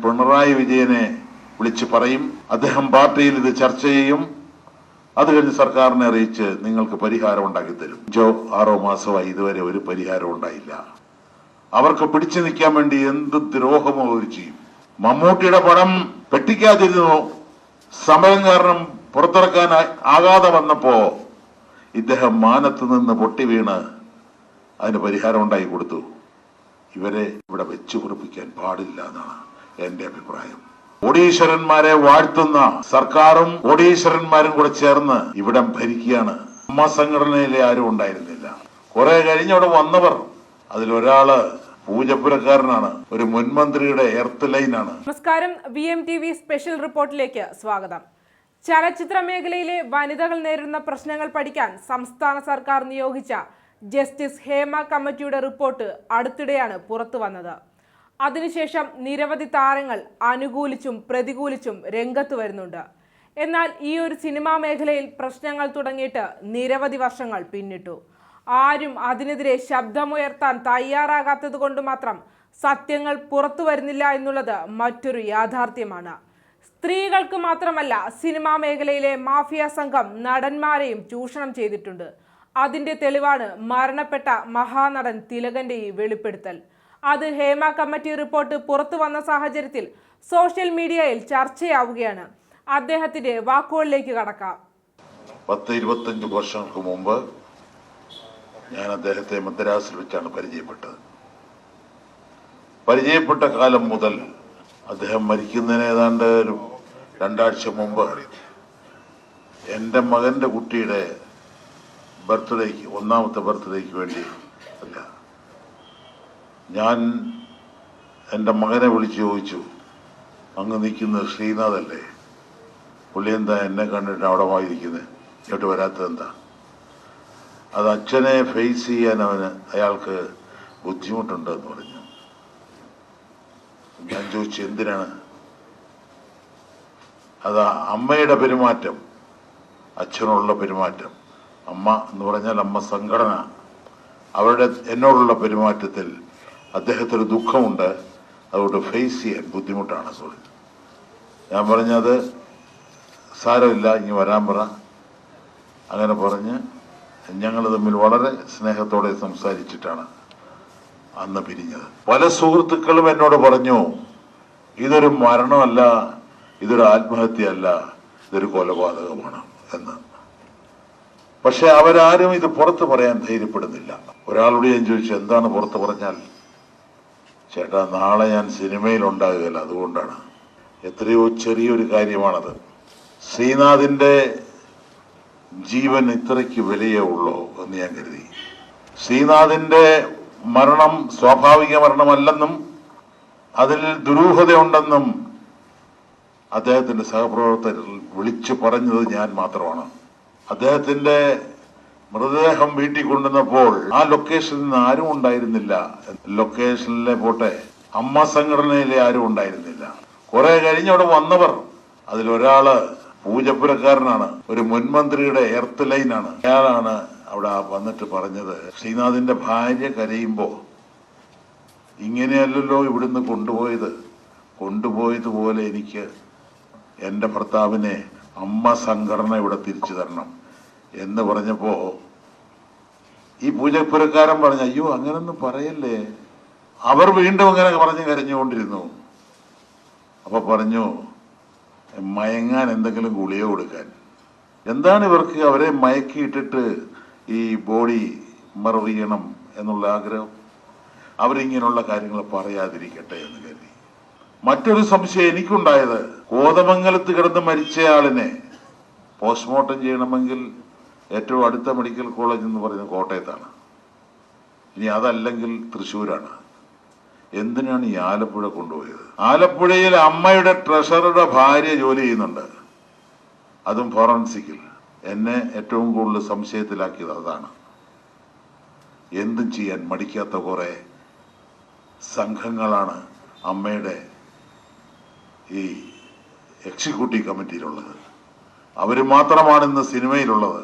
പിണറായി വിജയനെ വിളിച്ച് പറയും. അദ്ദേഹം പാർട്ടിയിൽ ഇത് ചർച്ച ചെയ്യും. അത് കഴിഞ്ഞ് സർക്കാരിനെ അറിയിച്ച് നിങ്ങൾക്ക് പരിഹാരം ഉണ്ടാക്കി തരും. 5-6 മാസമായി ഇതുവരെ ഒരു പരിഹാരം ഉണ്ടായില്ല. അവർക്ക് പിടിച്ചു നിൽക്കാൻ വേണ്ടി എന്ത് ദ്രോഹമോ അവർ ചെയ്യും. മമ്മൂട്ടിയുടെ പടം പെട്ടിക്കാതിരുന്നു. സമരം കാരണം പുറത്തിറക്കാൻ ആകാതെ വന്നപ്പോ ഇദ്ദേഹം മാനത്ത് നിന്ന് പൊട്ടി വീണ് അതിന് പരിഹാരം ഉണ്ടായി കൊടുത്തു. ഇവരെ ഇവിടെ വെച്ചു കുറിപ്പിക്കാൻ പാടില്ല എന്നാണ് എന്റെ അഭിപ്രായം. കോടീശ്വരന്മാരെ വാഴ്ത്തുന്ന സർക്കാരും കോടീശ്വരന്മാരും കൂടെ ചേർന്ന് ഇവിടെ ഭരിക്കുകയാണ്. അമ്മ സംഘടനയിലെ ആരും ഉണ്ടായിരുന്നില്ല. കുറെ കഴിഞ്ഞവിടെ വന്നവർ അതിലൊരാള് പൂജപ്പുരക്കാരനാണ്, ഒരു മുൻമന്ത്രിയുടെ എർത്ത് ലൈനാണ്. നമസ്കാരം, VMTV സ്പെഷ്യൽ റിപ്പോർട്ടിലേക്ക് സ്വാഗതം. ചലച്ചിത്ര മേഖലയിലെ വനിതകൾ നേരിടുന്ന പ്രശ്നങ്ങൾ പഠിക്കാൻ സംസ്ഥാന സർക്കാർ നിയോഗിച്ച ജസ്റ്റിസ് ഹേമ കമ്മിറ്റിയുടെ റിപ്പോർട്ട് അടുത്തിടെയാണ് പുറത്തു വന്നത്. അതിനുശേഷം നിരവധി താരങ്ങൾ അനുകൂലിച്ചും പ്രതികൂലിച്ചും രംഗത്ത് വരുന്നുണ്ട്. എന്നാൽ ഈ ഒരു സിനിമാ മേഖലയിൽ പ്രശ്നങ്ങൾ തുടങ്ങിയിട്ട് നിരവധി വർഷങ്ങൾ പിന്നിട്ടു. ആരും അതിനെതിരെ ശബ്ദമുയർത്താൻ തയ്യാറാകാത്തത് കൊണ്ട് മാത്രം സത്യങ്ങൾ പുറത്തു വരുന്നില്ല എന്നുള്ളത് മറ്റൊരു യാഥാർത്ഥ്യമാണ്. സ്ത്രീകൾക്ക് മാത്രമല്ല, സിനിമാ മേഖലയിലെ മാഫിയ സംഘം നടന്മാരെയും ചൂഷണം ചെയ്തിട്ടുണ്ട്. അതിന്റെ തെളിവാണ് മരണപ്പെട്ട മഹാനടൻ തിലകന്റെ ഈ വെളിപ്പെടുത്തൽ. അത് ഹേമ കമ്മിറ്റി റിപ്പോർട്ട് പുറത്തു വന്ന സാഹചര്യത്തിൽ സോഷ്യൽ മീഡിയയിൽ ചർച്ചയാവുകയാണ്. അദ്ദേഹത്തിന്റെ വാക്കുകളിലേക്ക് കടക്കാം. 10-25 വർഷങ്ങൾക്ക് മുമ്പ് ഞാൻ അദ്ദേഹത്തെ മദ്രാസിൽ വെച്ചാണ് പരിചയപ്പെട്ട കാലം മുതൽ അദ്ദേഹം മരിക്കുന്നതിന് ഏതാണ്ട് ഒരു 2 ആഴ്ച മുമ്പ് എൻ്റെ മകന്റെ കുട്ടിയുടെ ബർത്ത്ഡേക്ക്, 1ാമത്തെ ബർത്ത്ഡേക്ക് വേണ്ടി അല്ല, ഞാൻ എൻ്റെ മകനെ വിളിച്ച് ചോദിച്ചു, അങ്ങ് നിൽക്കുന്നത് ശ്രീനാഥ് അല്ലേ? പുള്ളി എന്താ എന്നെ കണ്ടിട്ട് അവിടെ വായിരിക്കുന്നത്, ഇങ്ങോട്ട് വരാത്തത് എന്താ? അത് അച്ഛനെ ഫേസ് ചെയ്യാൻ അയാൾക്ക് ബുദ്ധിമുട്ടുണ്ടെന്ന് പറഞ്ഞു. ഞാൻ ചോദിച്ചു എന്തിനാണ്? അത് അമ്മയുടെ പെരുമാറ്റം, അച്ഛനോടുള്ള പെരുമാറ്റം, അമ്മ എന്ന് പറഞ്ഞാൽ അമ്മ സംഘടന, അവരുടെ എന്നോടുള്ള പെരുമാറ്റത്തിൽ അദ്ദേഹത്തിന് ദുഃഖമുണ്ട്, അതുകൊണ്ട് ഫേസ് ചെയ്യാൻ ബുദ്ധിമുട്ടാണ്. സോറി, ഞാൻ പറഞ്ഞത് സാരമില്ല, ഇനി വരാൻ പറ. അങ്ങനെ പറഞ്ഞ് ഞങ്ങൾ തമ്മിൽ വളരെ സ്നേഹത്തോടെ സംസാരിച്ചിട്ടാണ് അന്ന് പിരിഞ്ഞത്. പല സുഹൃത്തുക്കളും എന്നോട് പറഞ്ഞു, ഇതൊരു മരണമല്ല, ഇതൊരു ആത്മഹത്യയല്ല, ഇതൊരു കൊലപാതകമാണ് എന്ന്. പക്ഷെ അവരാരും ഇത് പുറത്ത് പറയാൻ ധൈര്യപ്പെടുന്നില്ല. ഒരാളോട് ഞാൻ ചോദിച്ചു, എന്താണ് പുറത്ത് പറഞ്ഞാൽ? ചേട്ടാ, നാളെ ഞാൻ സിനിമയിൽ ഉണ്ടാകുകയില്ല, അതുകൊണ്ടാണ്. എത്രയോ ചെറിയൊരു കാര്യമാണത്. ശ്രീനാഥിന്റെ ജീവൻ ഇത്രയ്ക്ക് വിലയേ ഉള്ളൂ എന്ന് ഞാൻ കരുതി. ശ്രീനാഥിന്റെ മരണം സ്വാഭാവിക മരണമല്ലെന്നും അതിൽ ദുരൂഹതയുണ്ടെന്നും അദ്ദേഹത്തിന്റെ സഹപ്രവർത്തകർ വിളിച്ചു പറഞ്ഞത് ഞാൻ മാത്രമാണ്. അദ്ദേഹത്തിന്റെ മൃതദേഹം വീട്ടിൽ കൊണ്ടുവന്നപ്പോൾ ആ ലൊക്കേഷനിൽ നിന്ന് ആരും ഉണ്ടായിരുന്നില്ല. ലൊക്കേഷനിലെ പോട്ടെ, അമ്മ സംഘടനയിലെ ആരും ഉണ്ടായിരുന്നില്ല. കുറെ കഴിഞ്ഞവിടെ വന്നവർ അതിലൊരാള് പൂജപ്പുരക്കാരനാണ്, ഒരു മുൻമന്ത്രിയുടെ എർത്ത് ലൈനാണ്. അയാളാണ് അവിടെ വന്നിട്ട് പറഞ്ഞത്, ശ്രീനാഥിന്റെ ഭാര്യ കരയുമ്പോ ഇങ്ങനെയല്ലല്ലോ ഇവിടുന്ന് കൊണ്ടുപോയതുപോലെ എനിക്ക് എൻ്റെ ഭർത്താവിനെ അമ്മ സംഘടന ഇവിടെ തിരിച്ചു തരണം എന്ന് പറഞ്ഞപ്പോ ഈ പൂജപ്പുരക്കാരൻ പറഞ്ഞു, അയ്യോ അങ്ങനൊന്നും പറയല്ലേ. അവർ വീണ്ടും അങ്ങനെ പറഞ്ഞ് കരഞ്ഞുകൊണ്ടിരുന്നു. അപ്പൊ പറഞ്ഞു, മയങ്ങാൻ എന്തെങ്കിലും ഗുളിക കൊടുക്കാൻ. എന്താണ് ഇവർക്ക്? അവരെ മയക്കിയിട്ടിട്ട് ഈ ബോഡി മറിയണം എന്നുള്ള ആഗ്രഹം? അവരിങ്ങനെയുള്ള കാര്യങ്ങൾ പറയാതിരിക്കട്ടെ എന്ന് കരുതി. മറ്റൊരു സംശയം എനിക്കുണ്ടായത്, കോതമംഗലത്ത് കിടന്ന് മരിച്ചയാളിനെ പോസ്റ്റ്മോർട്ടം ചെയ്യണമെങ്കിൽ ഏറ്റവും അടുത്ത മെഡിക്കൽ കോളേജ് എന്ന് പറയുന്നത് കോട്ടയത്താണ്. ഇനി അതല്ലെങ്കിൽ തൃശ്ശൂരാണ്. എന്തിനാണ് ഈ ആലപ്പുഴ കൊണ്ടുപോയത്? ആലപ്പുഴയിൽ അമ്മയുടെ ട്രഷറുടെ ഭാര്യ ജോലി ചെയ്യുന്നുണ്ട്, അതും ഫോറൻസിക്കിൽ. എന്നെ ഏറ്റവും കൂടുതൽ സംശയത്തിലാക്കിയത് അതാണ്. എന്തും ചെയ്യാൻ മടിക്കാത്ത കുറെ സംഘങ്ങളാണ് അമ്മയുടെ ഈ എക്സിക്യൂട്ടീവ് കമ്മിറ്റിയിലുള്ളത്. അവർ മാത്രമാണ് ഇന്ന് സിനിമയിലുള്ളത്.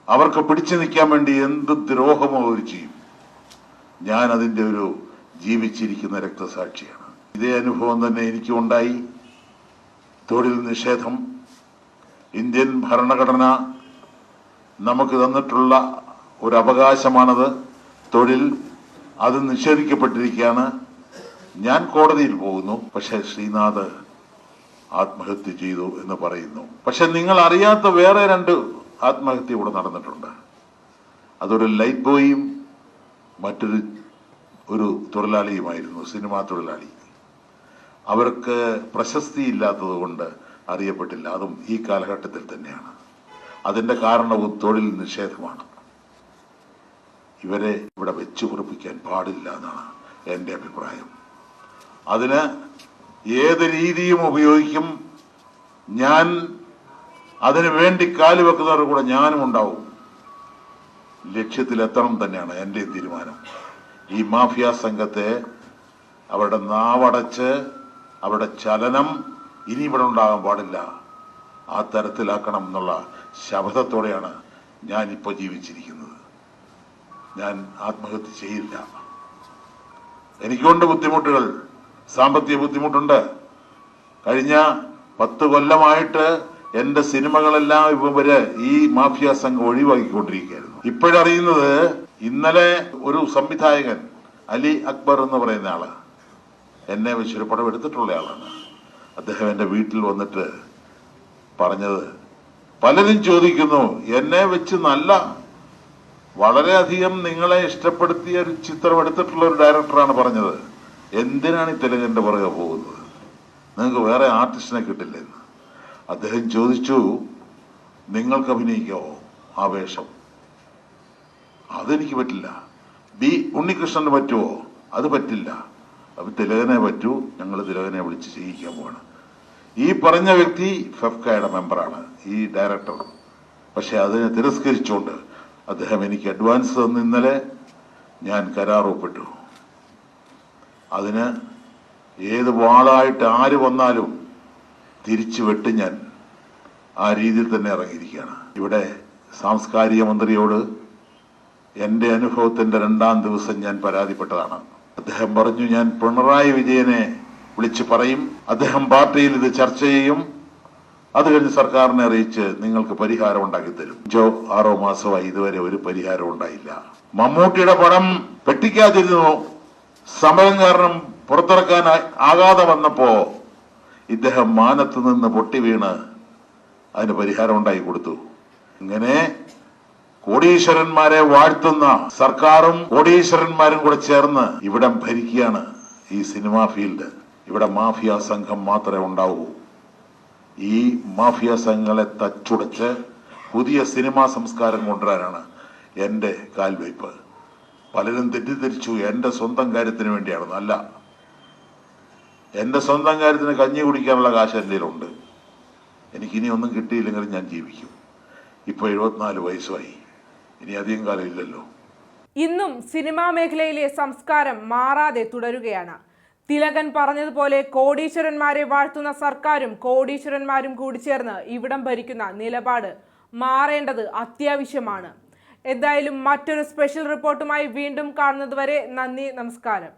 അവർക്ക് പിടിച്ചു നിൽക്കാൻ വേണ്ടി എന്ത് ദ്രോഹമോ അവർ ചെയ്യും. ഞാൻ അതിൻ്റെ ഒരു ജീവിച്ചിരിക്കുന്ന രക്തസാക്ഷിയാണ്. ഇതേ അനുഭവം തന്നെ എനിക്കും ഉണ്ടായി. തൊഴിൽ നിഷേധം ഇന്ത്യൻ ഭരണഘടന നമുക്ക് തന്നിട്ടുള്ള ഒരു അവകാശമാണത്. തൊഴിൽ അത് നിഷേധിക്കപ്പെട്ടിരിക്കുകയാണ്. ഞാൻ കോടതിയിൽ പോകുന്നു, പക്ഷെ ശ്രീനാഥ് ആത്മഹത്യ ചെയ്തു എന്ന് പറയുന്നു. പക്ഷെ നിങ്ങൾ അറിയാത്ത വേറെ 2 ആത്മഹത്യ ഇവിടെ നടന്നിട്ടുണ്ട്. അതൊരു ലൈറ്റ് ബോയും മറ്റൊരു തൊഴിലാളിയുമായിരുന്നു, സിനിമാ തൊഴിലാളി. അവർക്ക് പ്രശസ്തിയില്ലാത്തത് കൊണ്ട് അറിയപ്പെട്ടില്ല. അതും ഈ കാലഘട്ടത്തിൽ തന്നെയാണ്. അതിന്റെ കാരണവും തൊഴിൽ നിഷേധമാണ്. ഇവരെ ഇവിടെ വെച്ചു കുറിപ്പിക്കാൻ പാടില്ല എന്നാണ് എൻ്റെ അഭിപ്രായം. അതിന് ഏത് രീതിയും ഉപയോഗിക്കും. ഞാൻ അതിനു വേണ്ടി കാലുവെക്കുന്നവർ കൂടെ ഞാനും ഉണ്ടാവും. ലക്ഷ്യത്തിലെത്തണം തന്നെയാണ് എൻ്റെ തീരുമാനം. ഈ മാഫിയ സംഘത്തെ അവരുടെ നാവടച്ച് അവരുടെ ചലനം ഇനി ഇവിടെ ഉണ്ടാകാൻ പാടില്ല, ആ തരത്തിലാക്കണം എന്നുള്ള ശപഥത്തോടെയാണ് ഞാൻ ഇപ്പോൾ ജീവിച്ചിരിക്കുന്നത്. ഞാൻ ആത്മഹത്യ ചെയ്യില്ല. എനിക്കുണ്ട് ബുദ്ധിമുട്ടുകൾ, സാമ്പത്തിക ബുദ്ധിമുട്ടുണ്ട്. കഴിഞ്ഞ 10 കൊല്ലമായിട്ട് എൻ്റെ സിനിമകളെല്ലാം ഇവര് ഈ മാഫിയ സംഘം ഒഴിവാക്കിക്കൊണ്ടിരിക്കുകയായിരുന്നു. ഇപ്പോഴറിയുന്നത്, ഇന്നലെ ഒരു സംവിധായകൻ അലി അക്ബർ എന്ന് പറയുന്ന ആള് എന്നെ വെച്ചൊരു പടം എടുത്തിട്ടുള്ള ആളാണ്. അദ്ദേഹം എൻ്റെ വീട്ടിൽ വന്നിട്ട് പറഞ്ഞത്, പലരും ചോദിക്കുന്നു, എന്നെ വെച്ച് വളരെയധികം നിങ്ങളെ ഇഷ്ടപ്പെടുത്തിയ ഒരു ചിത്രം എടുത്തിട്ടുള്ള ഒരു ഡയറക്ടറാണ് പറഞ്ഞത്, എന്തിനാണ് ഈ തെലുങ്കിന്റെ പുറകെ പോകുന്നത്, നിങ്ങൾക്ക് വേറെ ആർട്ടിസ്റ്റിനെ കിട്ടില്ലെന്ന്. അദ്ദേഹം ചോദിച്ചു, നിങ്ങൾക്ക് അഭിനയിക്കാവോ ആ വേഷം? അതെനിക്ക് പറ്റില്ല. ബി ഉണ്ണികൃഷ്ണന് പറ്റുമോ? അത് പറ്റില്ല. അപ്പൊ തിലകനെ പറ്റൂ, ഞങ്ങൾ തിലകനെ വിളിച്ച് ചെയ്യിക്കാൻ പോവാണ്. ഈ പറഞ്ഞ വ്യക്തി ഫെഫ്കയുടെ മെമ്പറാണ്, ഈ ഡയറക്ടർ. പക്ഷെ അതിനെ തിരസ്കരിച്ചുകൊണ്ട് അദ്ദേഹം എനിക്ക് അഡ്വാൻസ് തന്നു. ഇന്നലെ ഞാൻ കരാർ ഒപ്പിട്ടു. അതിന് ഏത് വാളായിട്ട് ആര് വന്നാലും തിരിച്ചു വെട്ട് ഞാൻ. ആ രീതിയിൽ തന്നെ ഇറങ്ങിയിരിക്കുകയാണ്. ഇവിടെ സാംസ്കാരിക മന്ത്രിയോട് എൻ്റെ അനുഭവത്തിന്റെ 2ാം ദിവസം ഞാൻ പരാതിപ്പെട്ടതാണ്. അദ്ദേഹം പറഞ്ഞു, ഞാൻ പിണറായി വിജയനെ വിളിച്ച് പറയും, അദ്ദേഹം പാർട്ടിയിൽ ഇത് ചർച്ച ചെയ്യും, അത് കഴിഞ്ഞ് സർക്കാരിനെ അറിയിച്ച് നിങ്ങൾക്ക് പരിഹാരം ഉണ്ടാക്കി തരും. 5-6 മാസമായി ഇതുവരെ ഒരു പരിഹാരം ഉണ്ടായില്ല. മമ്മൂട്ടിയുടെ പടം പെട്ടിക്കാതിരുന്നു, സമരം കാരണം പുറത്തിറക്കാൻ ആകാതെ വന്നപ്പോ ഇദ്ദേഹം മാനത്ത് നിന്ന് പൊട്ടി വീണ് അതിന് പരിഹാരം ഉണ്ടാക്കി കൊടുത്തു. ഇങ്ങനെ കോടീശ്വരന്മാരെ വാഴ്ത്തുന്ന സർക്കാരും കോടീശ്വരന്മാരും കൂടെ ചേർന്ന് ഇവിടം ഭരിക്കുകയാണ് ഈ സിനിമാ ഫീൽഡ്. ഇവിടെ മാഫിയ സംഘം മാത്രമേ ഉണ്ടാവൂ. ഈ മാഫിയ സംഘങ്ങളെ തച്ചുടച്ച് പുതിയ സിനിമാ സംസ്കാരം കൊണ്ടുവരാനാണ് എൻ്റെ കാൽവയ്പ്. പലരും തെറ്റിദ്ധരിച്ചു എൻ്റെ സ്വന്തം കാര്യത്തിന് വേണ്ടിയാണെന്ന്. അല്ല, എൻ്റെ സ്വന്തം കാര്യത്തിന് കഞ്ഞി കുടിക്കാനുള്ള കാശ് എൻ്റെ കയ്യിലുണ്ട്. എനിക്കിനി ഒന്നും കിട്ടിയില്ലെങ്കിലും ഞാൻ ജീവിക്കും. ഇപ്പോൾ 74 വയസ്സായി, ഇനി അധികം കാലം ഇല്ലല്ലോ. ഇന്നും സിനിമാ മേഖലയിലെ സംസ്കാരം മാറാതെ തുടരുകയാണ്. തിലകൻ പറഞ്ഞതുപോലെ കോടീശ്വരന്മാരെ വാഴ്ത്തുന്ന സർക്കാരും കോടീശ്വരന്മാരും കൂടി ചേർന്ന് ഇവിടം ഭരിക്കുന്ന നിലപാട് മാറേണ്ടത് അത്യാവശ്യമാണ്. എന്തായാലും മറ്റൊരു സ്പെഷ്യൽ റിപ്പോർട്ടുമായി വീണ്ടും കാണുന്നതുവരെ നന്ദി, നമസ്കാരം.